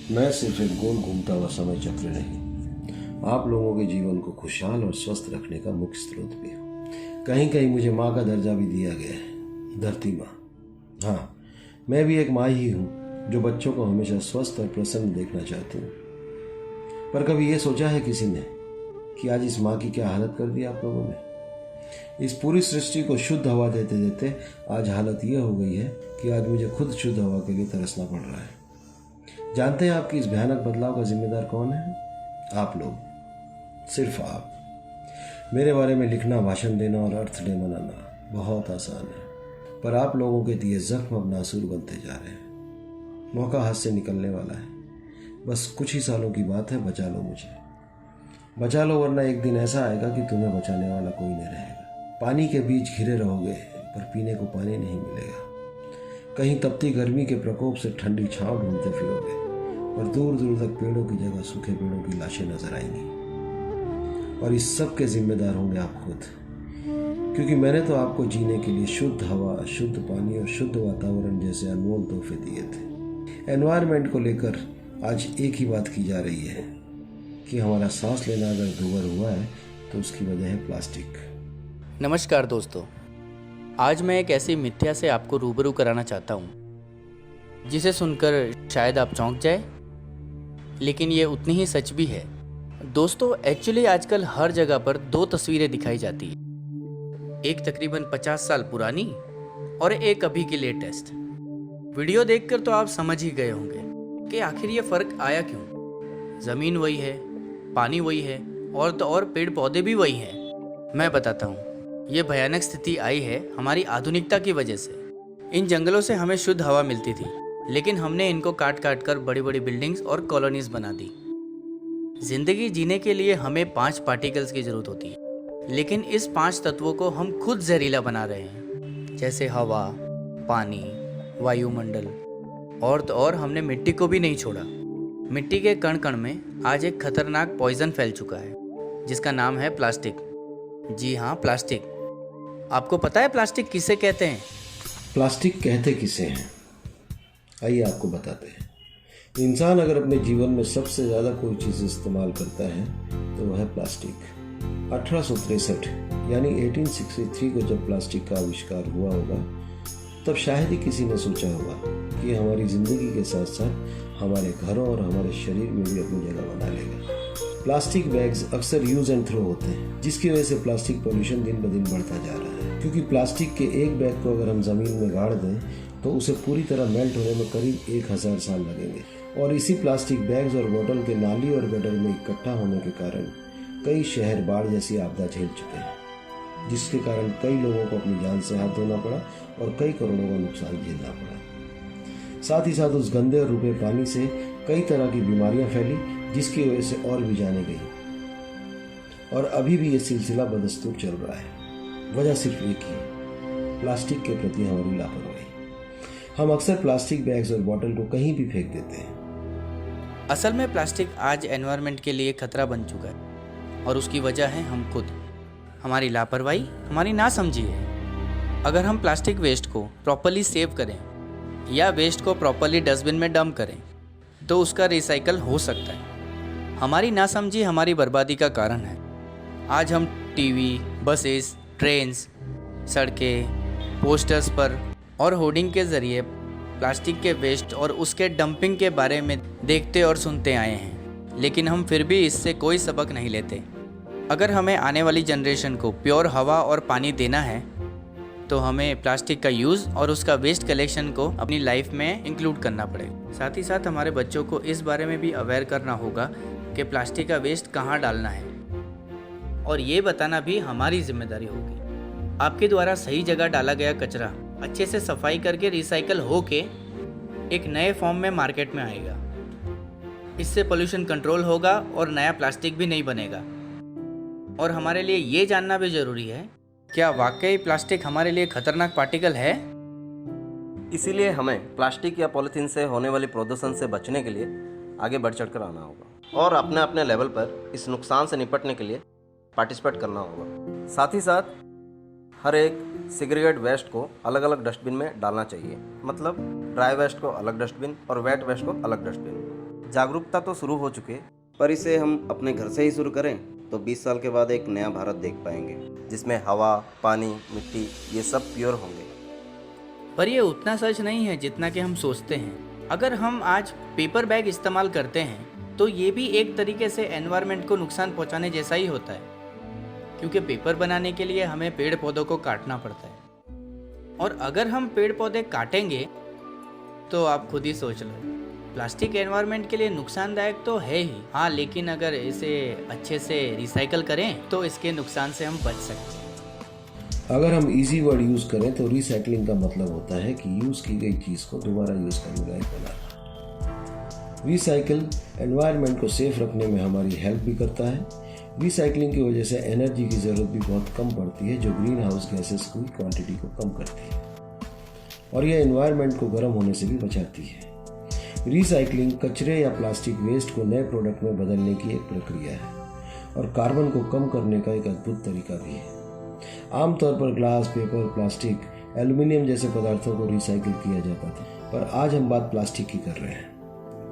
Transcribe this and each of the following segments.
मैं सिर्फ एक गोल घूमता हुआ समय चक्र नहीं, आप लोगों के जीवन को खुशहाल और स्वस्थ रखने का मुख्य स्रोत भी हूँ। कहीं कहीं मुझे माँ का दर्जा भी दिया गया है, धरती माँ। हाँ, मैं भी एक माँ ही हूँ जो बच्चों को हमेशा स्वस्थ और प्रसन्न देखना चाहती हूँ। पर कभी ये सोचा है किसी ने कि आज इस माँ की क्या हालत कर दी आप लोगों ने? इस पूरी सृष्टि को शुद्ध हवा देते देते आज हालत यह हो गई है कि आज मुझे खुद शुद्ध हवा के लिए तरसना पड़ रहा है। जानते हैं आपकी इस भयानक बदलाव का जिम्मेदार कौन है? आप लोग, सिर्फ आप। मेरे बारे में लिखना, भाषण देना और अर्थ डे मनाना बहुत आसान है, पर आप लोगों के दिए जख्म अब नासूर बनते जा रहे हैं। मौका हाथ से निकलने वाला है, बस कुछ ही सालों की बात है। बचा लो मुझे, बचा लो, वरना एक दिन ऐसा आएगा कि तुम्हें बचाने वाला कोई नहीं रहेगा। पानी के बीच घिरे रहोगे पर पीने को पानी नहीं मिलेगा। कहीं तपती गर्मी के प्रकोप से ठंडी छांव ढूंढते फिरोगे और दूर दूर तक पेड़ों की जगह सूखे पेड़ों की लाशें नजर आएंगी। और इस सब के जिम्मेदार होंगे आप खुद, क्योंकि मैंने तो आपको जीने के लिए शुद्ध हवा, शुद्ध पानी और शुद्ध वातावरण जैसे अनमोल तोहफे दिए थे। एनवायरनमेंट को लेकर आज एक ही बात की जा रही है कि हमारा सांस लेना अगर दूभर हुआ है तो उसकी वजह है प्लास्टिक। नमस्कार दोस्तों, आज मैं एक ऐसी मिथ्या से आपको रूबरू कराना चाहता हूँ जिसे सुनकर शायद आप चौंक जाए, लेकिन ये उतनी ही सच भी है। दोस्तों, एक्चुअली आजकल हर जगह पर दो तस्वीरें दिखाई जाती है, एक तकरीबन 50 साल पुरानी और एक अभी की लेटेस्ट। वीडियो देखकर तो आप समझ ही गए होंगे कि आखिर ये फ़र्क आया क्यों। ज़मीन वही है, पानी वही है और तो और पेड़ पौधे भी वही हैं। मैं बताता हूँ, ये भयानक स्थिति आई है हमारी आधुनिकता की वजह से। इन जंगलों से हमें शुद्ध हवा मिलती थी, लेकिन हमने इनको काट काट कर बड़ी बड़ी बिल्डिंग्स और कॉलोनीज बना दी। जिंदगी जीने के लिए हमें 5 पार्टिकल्स की जरूरत होती है, लेकिन इस 5 तत्वों को हम खुद जहरीला बना रहे हैं, जैसे हवा, पानी, वायुमंडल और तो और हमने मिट्टी को भी नहीं छोड़ा। मिट्टी के कण कण में आज एक खतरनाक पॉइजन फैल चुका है जिसका नाम है प्लास्टिक। जी हाँ, प्लास्टिक। आपको पता है प्लास्टिक किसे कहते हैं? प्लास्टिक कहते किसे हैं, आइए आपको बताते हैं। इंसान अगर अपने जीवन में सबसे ज़्यादा कोई चीज़ इस्तेमाल करता है तो वह है प्लास्टिक। 1863 यानी 1863 को जब प्लास्टिक का आविष्कार हुआ होगा, तब शायद ही किसी ने सोचा होगा कि ये हमारी ज़िंदगी के साथ साथ हमारे घरों और हमारे शरीर में भी अपनी जगह बना लेगा। प्लास्टिक बैग्स अक्सर यूज एंड थ्रो होते हैं, जिसकी वजह से प्लास्टिक पॉल्यूशन दिन ब दिन बढ़ता जा रहा है। क्योंकि प्लास्टिक के एक बैग को अगर हम ज़मीन में गाड़ दें तो उसे पूरी तरह मेल्ट होने में करीब 1000 साल लगेंगे। और इसी प्लास्टिक बैग्स और बोतल के नाली और गटर में इकट्ठा होने के कारण कई शहर बाढ़ जैसी आपदा झेल चुके हैं, जिसके कारण कई लोगों को अपनी जान से हाथ धोना पड़ा और कई करोड़ों का नुकसान झेलना पड़ा। साथ ही साथ उस गंदे और रुपए पानी से कई तरह की बीमारियां फैली, जिसकी वजह से और भी जाने गई। और अभी भी ये सिलसिला बदस्तूर चल रहा है। वजह सिर्फ एक ही है, प्लास्टिक के प्रति हमारी लापरवाही। हम अक्सर प्लास्टिक बैग्स और बॉटल को कहीं भी फेंक देते हैं। असल में प्लास्टिक आज एनवायरनमेंट के लिए खतरा बन चुका है और उसकी वजह है हम खुद, हमारी लापरवाही, हमारी नासमझी है। अगर हम प्लास्टिक वेस्ट को प्रॉपर्ली सेव करें या वेस्ट को प्रॉपर्ली डस्टबिन में डंप करें तो उसका रिसाइकल हो सकता है। हमारी नासमझी हमारी बर्बादी का कारण है। आज हम टीवी, बसेस, ट्रेन्स, सड़कें, पोस्टर्स पर और होर्डिंग के ज़रिए प्लास्टिक के वेस्ट और उसके डंपिंग के बारे में देखते और सुनते आए हैं, लेकिन हम फिर भी इससे कोई सबक नहीं लेते। अगर हमें आने वाली जनरेशन को प्योर हवा और पानी देना है तो हमें प्लास्टिक का यूज़ और उसका वेस्ट कलेक्शन को अपनी लाइफ में इंक्लूड करना पड़ेगा। साथ ही साथ हमारे बच्चों को इस बारे में भी अवेयर करना होगा कि प्लास्टिक का वेस्ट कहाँ डालना है, और ये बताना भी हमारी जिम्मेदारी होगी। आपके द्वारा सही जगह डाला गया कचरा अच्छे से सफाई करके रिसाइकल होके एक नए फॉर्म में मार्केट में आएगा। इससे पोल्यूशन कंट्रोल होगा और नया प्लास्टिक भी नहीं बनेगा। और हमारे लिए ये जानना भी ज़रूरी है, क्या वाकई प्लास्टिक हमारे लिए खतरनाक पार्टिकल है? इसीलिए हमें प्लास्टिक या पॉलीथीन से होने वाली प्रदूषण से बचने के लिए आगे बढ़ चढ़ कर आना होगा और अपने अपने लेवल पर इस नुकसान से निपटने के लिए पार्टिसिपेट करना होगा। साथ ही साथ हर एक सेग्रीगेट वेस्ट को अलग अलग डस्टबिन में डालना चाहिए, मतलब ड्राई वेस्ट को अलग डस्टबिन और वेट वेस्ट को अलग डस्टबिन। जागरूकता तो शुरू हो चुकी है, पर इसे हम अपने घर से ही शुरू करें तो 20 साल के बाद एक नया भारत देख पाएंगे, जिसमें हवा, पानी, मिट्टी ये सब प्योर होंगे। पर ये उतना सच नहीं है जितना कि हम सोचते हैं। अगर हम आज पेपर बैग इस्तेमाल करते हैं तो ये भी एक तरीके से एनवायरनमेंट को नुकसान पहुंचाने जैसा ही होता है, क्योंकि पेपर बनाने के लिए हमें पेड़ पौधों को काटना पड़ता है। और अगर हम पेड़ पौधे काटेंगे तो आप खुद ही सोच लो, प्लास्टिक एनवायरनमेंट के लिए नुकसानदायक तो है ही, हाँ, लेकिन अगर इसे अच्छे से रिसाइकल करें तो इसके नुकसान से हम बच सकते हैं। अगर हम इजी वर्ड यूज़ करें तो रिसाइकलिंग का मतलब होता है कि यूज़ की गई चीज़ को दोबारा यूज़ करने लायक बनाना। रिसाइकिल एनवायरनमेंट को सेफ रखने में हमारी हेल्प भी करता है। रिसाइकलिंग की वजह से एनर्जी की ज़रूरत भी बहुत कम पड़ती है, जो ग्रीन हाउस गैसेस की क्वांटिटी को कम करती है, और यह एनवायरनमेंट को गर्म होने से भी बचाती है। रिसाइकलिंग कचरे या प्लास्टिक वेस्ट को नए प्रोडक्ट में बदलने की एक प्रक्रिया है और कार्बन को कम करने का एक अद्भुत तरीका भी है। आमतौर पर ग्लास, पेपर, प्लास्टिक, एल्युमिनियम जैसे पदार्थों को रिसाइकिल किया जाता था, पर आज हम बात प्लास्टिक की कर रहे हैं,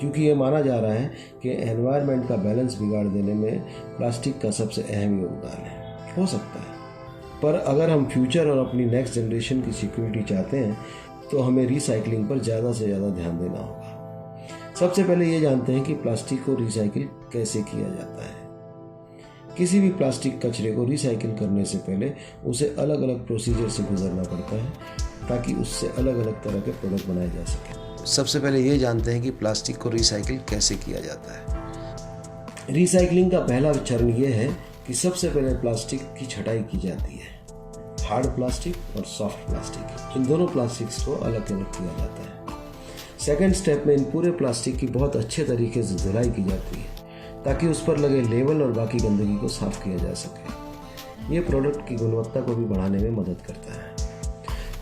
क्योंकि ये माना जा रहा है कि एनवायरनमेंट का बैलेंस बिगाड़ देने में प्लास्टिक का सबसे अहम योगदान है। हो सकता है, पर अगर हम फ्यूचर और अपनी नेक्स्ट जनरेशन की सिक्योरिटी चाहते हैं तो हमें रिसाइकलिंग पर ज़्यादा से ज़्यादा ध्यान देना होगा। सबसे पहले ये जानते हैं कि प्लास्टिक को रिसाइकिल कैसे किया जाता है। किसी भी प्लास्टिक कचरे को रिसाइकिल करने से पहले उसे अलग अलग प्रोसीजर से गुजरना पड़ता है ताकि उससे अलग अलग तरह के प्रोडक्ट बनाए जा सकें। सबसे पहले ये जानते हैं कि प्लास्टिक को रिसाइकिल कैसे किया जाता है। रिसाइकलिंग का पहला चरण यह है कि सबसे पहले प्लास्टिक की छटाई की जाती है। हार्ड प्लास्टिक और सॉफ्ट प्लास्टिक, इन दोनों प्लास्टिक्स को अलग अलग किया जाता है। सेकेंड स्टेप में इन पूरे प्लास्टिक की बहुत अच्छे तरीके से धुलाई की जाती है ताकि उस पर लगे लेबल और बाकी गंदगी को साफ किया जा सके। ये प्रोडक्ट की गुणवत्ता को भी बढ़ाने में मदद करता है।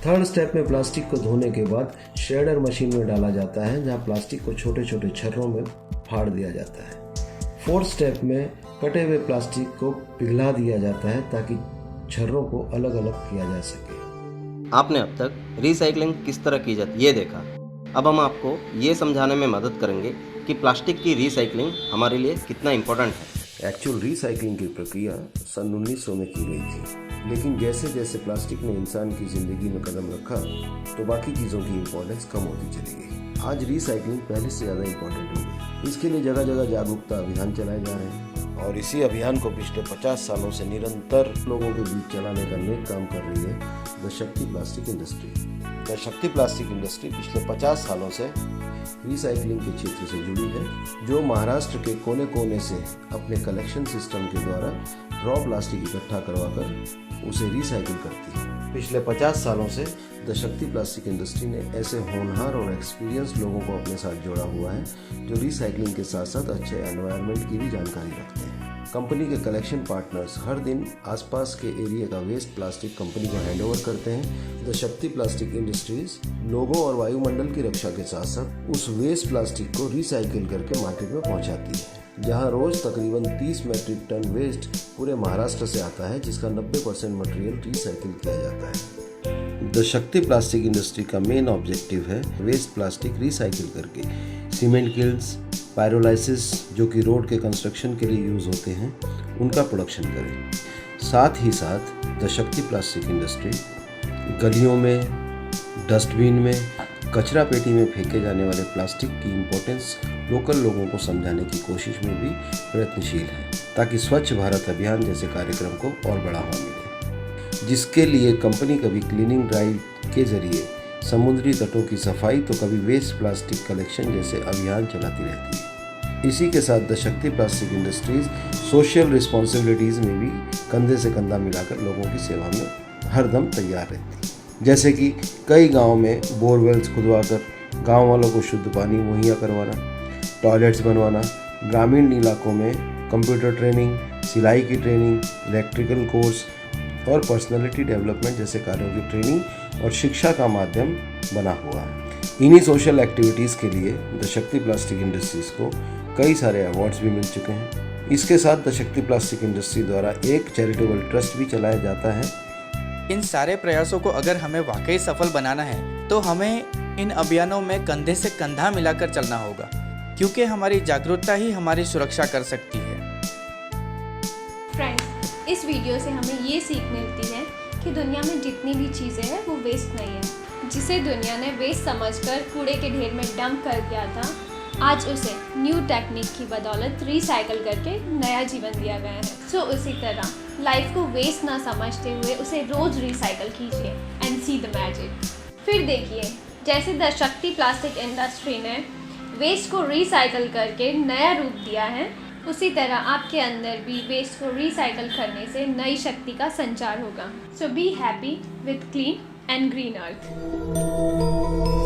थर्ड स्टेप में प्लास्टिक को धोने के बाद श्रेडर मशीन में डाला जाता है, जहां प्लास्टिक को छोटे छोटे छर्रों में फाड़ दिया जाता है। फोर्थ स्टेप में कटे हुए प्लास्टिक को पिघला दिया जाता है ताकि छर्रों को अलग अलग किया जा सके। आपने अब तक रिसाइकलिंग किस तरह की जाती है ये देखा। अब हम आपको ये समझाने में मदद करेंगे कि प्लास्टिक की रिसाइकलिंग हमारे लिए कितना इम्पोर्टेंट है। एक्चुअल रिसाइकलिंग की प्रक्रिया सन 1900 में की गई थी, लेकिन जैसे जैसे प्लास्टिक ने इंसान की जिंदगी में कदम रखा तो बाकी चीज़ों की इम्पोर्टेंस कम होती चली गई। आज रिसाइकलिंग पहले से ज़्यादा इम्पोर्टेंट हो गई। इसके लिए जगह जगह जागरूकता अभियान चलाए जा रहे हैं और इसी अभियान को पिछले 50 सालों से निरंतर लोगों के बीच चलाने का नेक काम कर रही है द शक्ति प्लास्टिक इंडस्ट्री। द शक्ति प्लास्टिक इंडस्ट्री पिछले 50 सालों से रिसाइकलिंग के क्षेत्र से जुड़ी है, जो महाराष्ट्र के कोने कोने से अपने कलेक्शन सिस्टम के द्वारा रॉ प्लास्टिक इकट्ठा करवाकर उसे रिसाइकिल करती है। पिछले 50 सालों से द शक्ति प्लास्टिक इंडस्ट्री ने ऐसे होनहार और एक्सपीरियंस लोगों को अपने साथ जोड़ा हुआ है जो रिसाइकलिंग के साथ साथ अच्छे एनवायरनमेंट की भी जानकारी रखते हैं। कंपनी के कलेक्शन पार्टनर्स हर दिन आसपास के एरिया का वेस्ट प्लास्टिक कंपनी को हैंडओवर करते हैं। द शक्ति प्लास्टिक इंडस्ट्रीज लोगों और वायुमंडल की रक्षा के साथ साथ उस वेस्ट प्लास्टिक को रिसाइकिल करके मार्केट में पहुंचाती है, जहां रोज तकरीबन 30 मैट्रिक टन वेस्ट पूरे महाराष्ट्र से आता है, जिसका 90% मटेरियल रिसाइकिल किया जाता है। द शक्ति प्लास्टिक इंडस्ट्री का मेन ऑब्जेक्टिव है वेस्ट प्लास्टिक रिसाइकिल करके सीमेंट किल्स, पायरोलाइसिस जो कि रोड के कंस्ट्रक्शन के लिए यूज़ होते हैं, उनका प्रोडक्शन करें। साथ ही साथ द शक्ति प्लास्टिक इंडस्ट्री गलियों में, डस्टबिन में, कचरा पेटी में फेंके जाने वाले प्लास्टिक की इम्पोर्टेंस लोकल लोगों को समझाने की कोशिश में भी प्रयत्नशील है, ताकि स्वच्छ भारत अभियान जैसे कार्यक्रम को और बढ़ावा मिले, जिसके लिए कंपनी कभी क्लीनिंग ड्राइव के जरिए समुद्री तटों की सफाई तो कभी वेस्ट प्लास्टिक कलेक्शन जैसे अभियान चलाती रहती है। इसी के साथ द शक्ति प्लास्टिक इंडस्ट्रीज सोशल रिस्पॉन्सिबिलिटीज़ में भी कंधे से कंधा मिलाकर लोगों की सेवा में हरदम तैयार रहती है। जैसे कि कई गाँव में बोरवेल्स खुदवाकर गाँव वालों को शुद्ध पानी मुहैया करवाना, टॉयलेट्स बनवाना, ग्रामीण इलाकों में कंप्यूटर ट्रेनिंग, सिलाई की ट्रेनिंग, इलेक्ट्रिकल कोर्स और पर्सनालिटी डेवलपमेंट जैसे कार्यों की ट्रेनिंग और शिक्षा का माध्यम बना हुआ है। इन्हीं सोशल एक्टिविटीज़ के लिए द शक्ति प्लास्टिक इंडस्ट्रीज़ को कई सारे अवार्ड्स भी मिल चुके हैं। इसके साथ द शक्ति प्लास्टिक इंडस्ट्री द्वारा एक चैरिटेबल ट्रस्ट भी चलाया जाता है। इन सारे प्रयासों को अगर हमें वाकई सफल बनाना है तो हमें इन अभियानों में कंधे से कंधा मिलाकर चलना होगा, क्योंकि हमारी जागरूकता ही हमारी सुरक्षा कर सकती है। फ्रेंड्स, इस वीडियो से हमें ये सीख मिलती है कि दुनिया में जितनी भी चीज़ें हैं वो वेस्ट नहीं है। जिसे दुनिया ने वेस्ट समझकर कूड़े के ढेर में डंप कर दिया था, आज उसे न्यू टेक्निक की बदौलत रिसाइकल करके नया जीवन दिया गया है। सो उसी तरह लाइफ को वेस्ट ना समझते हुए उसे रोज रिसाइकल कीजिए एंड सी द मैजिक। फिर देखिए, जैसे द शक्ति प्लास्टिक इंडस्ट्री ने वेस्ट को रिसाइकल करके नया रूप दिया है, उसी तरह आपके अंदर भी वेस्ट को रिसाइकल करने से नई शक्ति का संचार होगा। So be happy with clean and green earth.